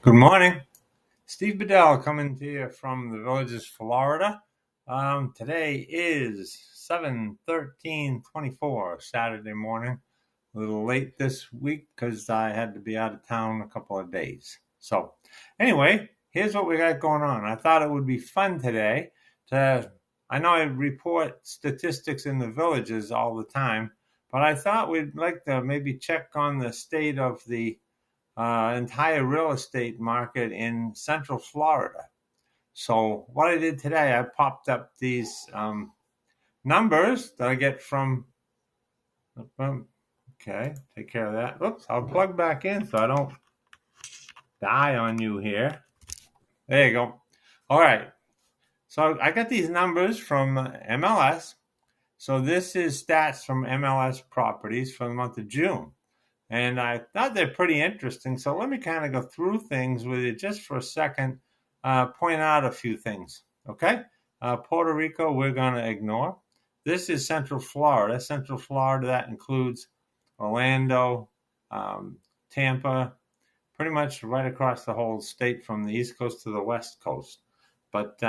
Good morning. Steve Bedell coming to you from the Villages, Florida. Today is 7/13/24, Saturday morning. A little late this week because I had to be out of town a couple of days. So anyway, here's what we got going on. I thought it would be fun today I know I report statistics in the villages all the time, but I thought we'd like to maybe check on the state of the entire real estate market in Central Florida. So what I did today, I popped up these numbers that I get from. Okay, take care of that. Oops, I'll plug back in so I don't die on you here. There you go. All right. So I got these numbers from MLS. So this is stats from MLS properties for the month of June. And I thought they're pretty interesting. So let me kind of go through things with you just for a second, point out a few things. Okay? Puerto Rico, we're going to ignore. This is Central Florida. Central Florida, that includes Orlando, Tampa, pretty much right across the whole state from the East Coast to the West Coast. But,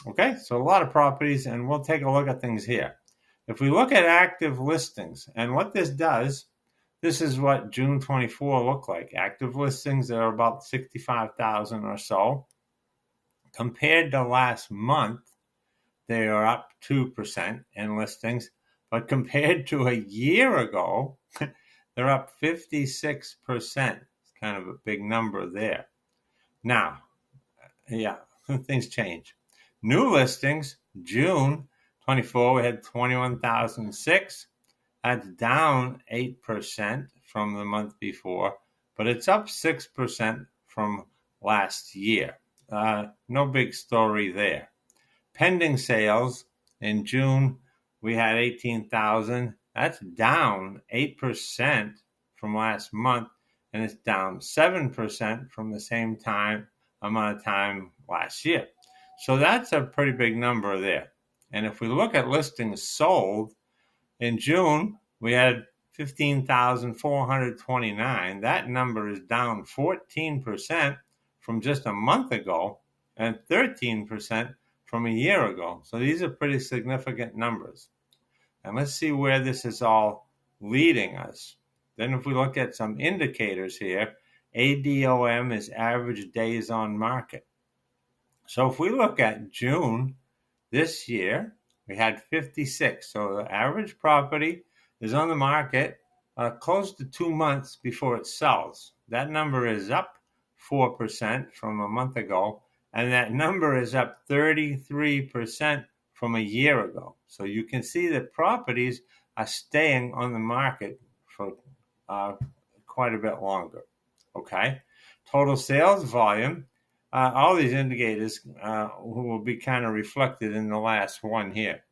okay, so a lot of properties, and we'll take a look at things here. If we look at active listings, and what this does, this is what June 24 looked like. Active listings are about 65,000 or so. Compared to last month, they are up 2% in listings. But compared to a year ago, they're up 56%. It's kind of a big number there. Now, yeah, things change. New listings, June 24, we had 21,006. That's down 8% from the month before, but it's up 6% from last year. No big story there. Pending sales in June, we had 18,000. That's down 8% from last month, and it's down 7% from the same amount of time last year. So that's a pretty big number there. And if we look at listings sold, in June, we had 15,429. That number is down 14% from just a month ago and 13% from a year ago. So these are pretty significant numbers. And let's see where this is all leading us. Then if we look at some indicators here, ADOM is average days on market. So if we look at June this year, we had 56. So the average property is on the market close to 2 months before it sells. That number is up 4% from a month ago, and that number is up 33% from a year ago. So you can see that properties are staying on the market for quite a bit longer. Okay, total sales volume. All these indicators will be kind of reflected in the last one here.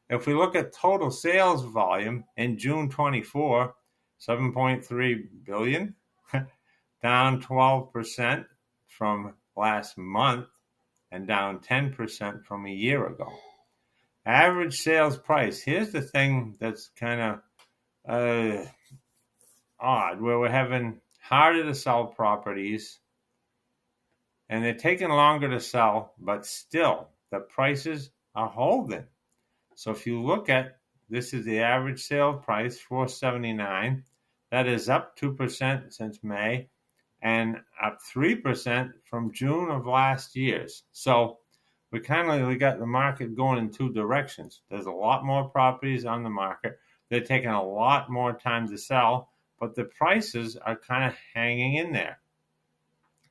If we look at total sales volume in June 24, 7.3 billion, down 12% from last month and down 10% from a year ago. Average sales price. Here's the thing that's kind of odd, where we're having harder to sell properties, and they're taking longer to sell, but still the prices are holding. So if you look at, this is the average sale price, $479. That is up 2% since May and up 3% from June of last year's. So we got the market going in two directions. There's a lot more properties on the market. They're taking a lot more time to sell, but the prices are kind of hanging in there.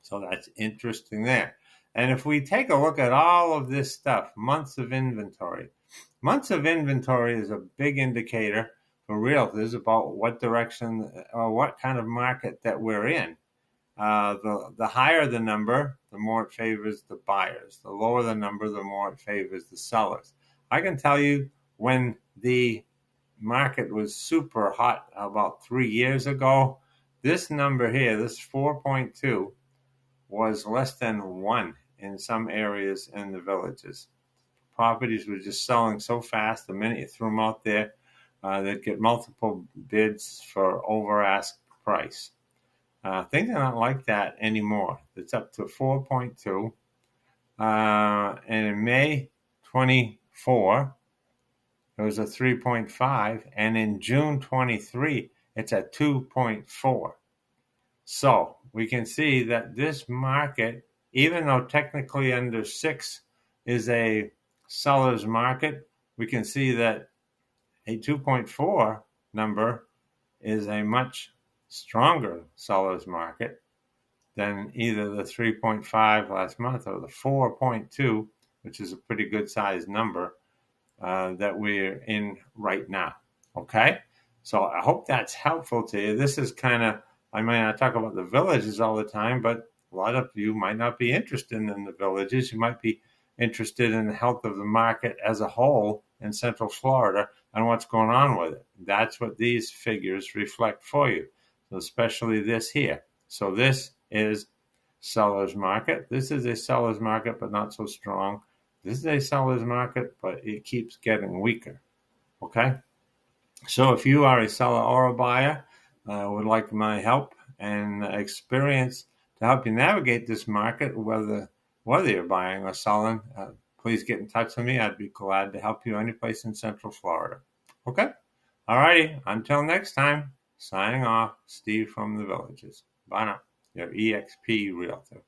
So that's interesting there. And if we take a look at all of this stuff, months of inventory. Months of inventory is a big indicator for realtors about what direction or what kind of market that we're in. The higher the number, the more it favors the buyers. The lower the number, the more it favors the sellers. I can tell you when the market was super hot about 3 years ago, this number here, this 4.2, was less than 1 in some areas in the villages. Properties were just selling so fast. The minute you threw them out there, they'd get multiple bids for over ask price. things are not like that anymore. It's up to 4.2. And in May 24, it was a 3.5. And in June 23, it's at 2.4. So we can see that this market, even though technically under 6 is a seller's market, we can see that a 2.4 number is a much stronger seller's market than either the 3.5 last month or the 4.2, which is a pretty good sized number that we're in right now. Okay? So I hope that's helpful to you. This is kind of, I might not talk about the villages all the time, but a lot of you might not be interested in the villages. You might be interested in the health of the market as a whole in Central Florida and what's going on with it. That's what these figures reflect for you, so especially this here. So this is seller's market. This is a seller's market, but not so strong. This is a seller's market, but it keeps getting weaker. Okay? So if you are a seller or a buyer, would like my help and experience to help you navigate this market, whether you're buying or selling, please get in touch with me. I'd be glad to help you any place in Central Florida. Okay? All righty. Until next time, signing off, Steve from the Villages. Bye now. Your EXP Realtor.